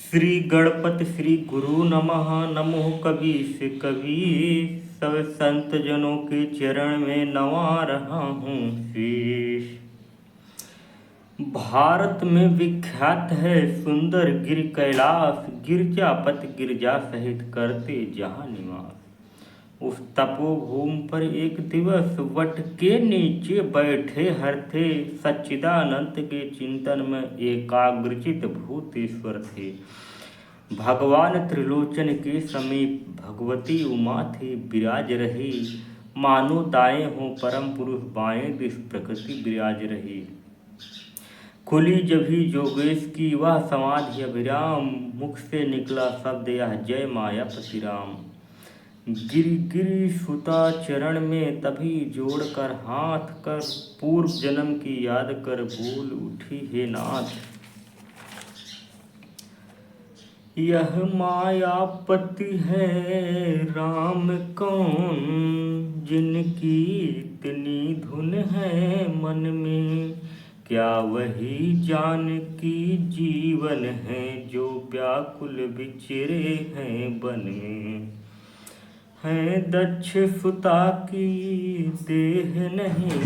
श्री गणपति श्री गुरु नमः। नमो कबीर से कबीर, सब संत जनों के चरण में नवा रहा हूँ शीश। भारत में विख्यात है सुंदर गिर कैलाश, गिरजापति गिरजा सहित करते जहाँ निवास। उस तपोभूमि पर एक दिवस वट के नीचे बैठे हर थे, सच्चिदानंद के चिंतन में एकाग्रचित भूतेश्वर थे। भगवान त्रिलोचन के समीप भगवती उमा थी विराज रही, मानो दाएं हो परम पुरुष बाएं दिश प्रकृति विराज रही। खुली जभी जोगेश की वह समाधि अभिराम, मुख से निकला शब्द यह जय माया पति राम। गिरि गिरि सुता चरण में तभी जोड़कर हाथ कर, पूर्व जन्म की याद कर भूल उठी हे नाथ। यह मायापति है राम कौन, जिनकी इतनी धुन है मन में। क्या वही जानकी जीवन है, जो व्याकुल विचरे हैं बन में। है दक्ष सुता की देह नहीं,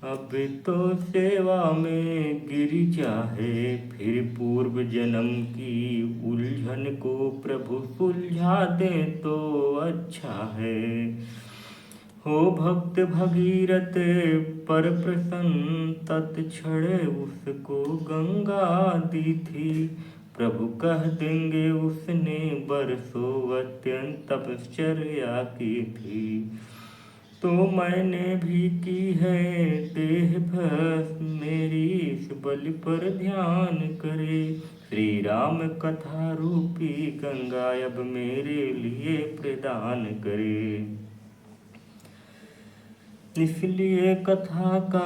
अब तो सेवा में गिरिजा है। फिर पूर्व जन्म की उलझन को प्रभु सुलझा दे तो अच्छा है। हो भक्त भगीरथ पर प्रसन्न, तत्क्षण उसको गंगा दी थी। प्रभु कह देंगे उसने बरसों अत्यंत तपश्चर्या की थी। तो मैंने भी की है देह भस्म, मेरी इस बलि पर ध्यान करे। श्री राम कथा रूपी गंगा अब मेरे लिए प्रदान करे। इसलिए कथा का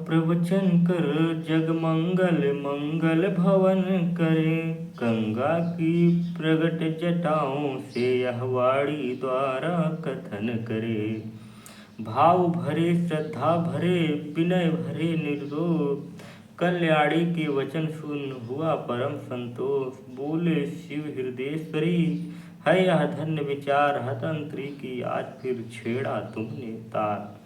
प्रवचन कर, जग मंगल मंगल भवन करे। गंगा की प्रगट जटाओं से यह वाणी द्वारा कथन करे। भाव भरे श्रद्धा भरे विनय भरे निर्दोष, कल्याणी के वचन सुन हुआ परम संतोष। बोले शिव हृदयेश्वरी, है यह धन्य विचार हतंत्री की, आज फिर छेड़ा तुमने तार।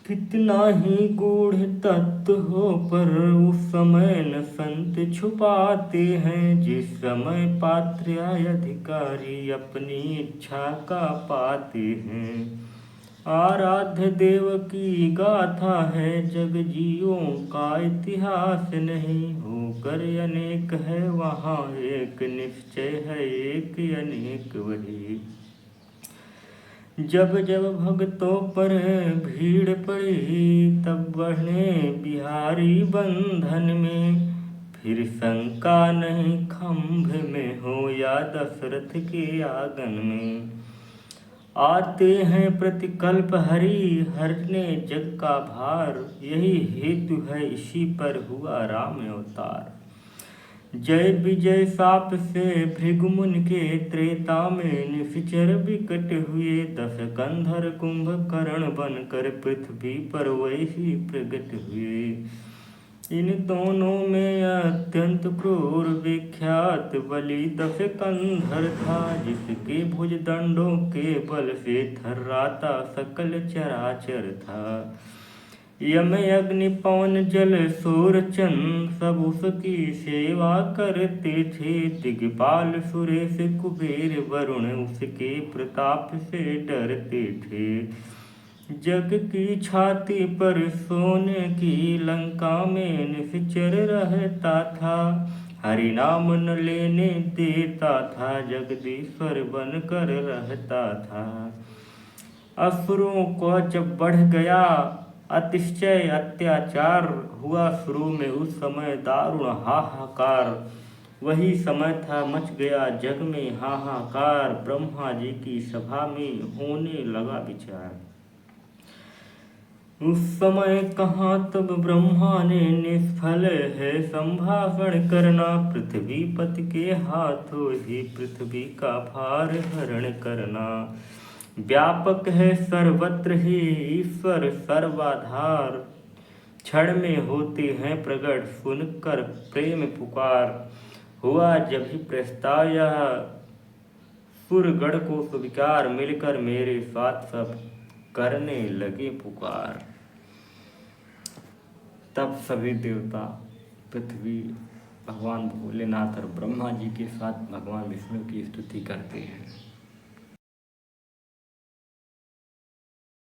कितना ही गूढ़ तत्व हो पर उस समय न संत छुपाते हैं। जिस समय पात्र या अधिकारी अपनी इच्छा का पाते हैं। आराध्य देव की गाथा है, जग जीवों का इतिहास नहीं। होकर अनेक है वहाँ एक, निश्चय है एक अनेक वही। जब जब भक्तों पर भीड़ पड़ी, तब बढ़े बिहारी बंधन में। फिर शंका नहीं खंभ में हो या दशरथ के आंगन में। आते हैं प्रतिकल्प हरि, हरने जग का भार। यही हेतु है इसी पर हुआ राम अवतार। जय विजय साप से भृगुमुन के, त्रेता में निश्चर विकट हुए। दस कंधर कुंभकर्ण बनकर पृथ्वी पर वैसी प्रकट हुए। इन दोनों में अत्यंत क्रूर विख्यात बलि दस कंधर था। जिसके भुज दंडों के बल से थर्राता सकल चराचर था। यम अग्नि पवन जल सूर चंद्र सब उसकी सेवा करते थे। दिग्पाल सुरेश कुबेर वरुण उसके प्रताप से डरते थे। जग की छाती पर सोने की लंका में निश्चर रहता था। हरि नाम न लेने देता था, जगदीश्वर बनकर रहता था। असुरों को जब बढ़ गया अतिशय अत्याचार, हुआ शुरू में उस समय दारुण हाहाकार। वही समय था मच गया जग में हाहाकार। ब्रह्मा जी की सभा में होने लगा विचार। उस समय कहाँ तब ब्रह्मा ने निष्फल है संभाषण करना। पृथ्वीपति के हाथों ही पृथ्वी का भार हरण करना। व्यापक है सर्वत्र ही ईश्वर सर्वाधार। क्षण में होते हैं प्रगट, सुनकर प्रेम पुकार। हुआ जब ही प्रस्ताव यह सुरगढ़ को स्वीकार, मिलकर मेरे साथ सब करने लगे पुकार। तब सभी देवता पृथ्वी, भगवान भोलेनाथ और ब्रह्मा जी के साथ भगवान विष्णु की स्तुति करते हैं।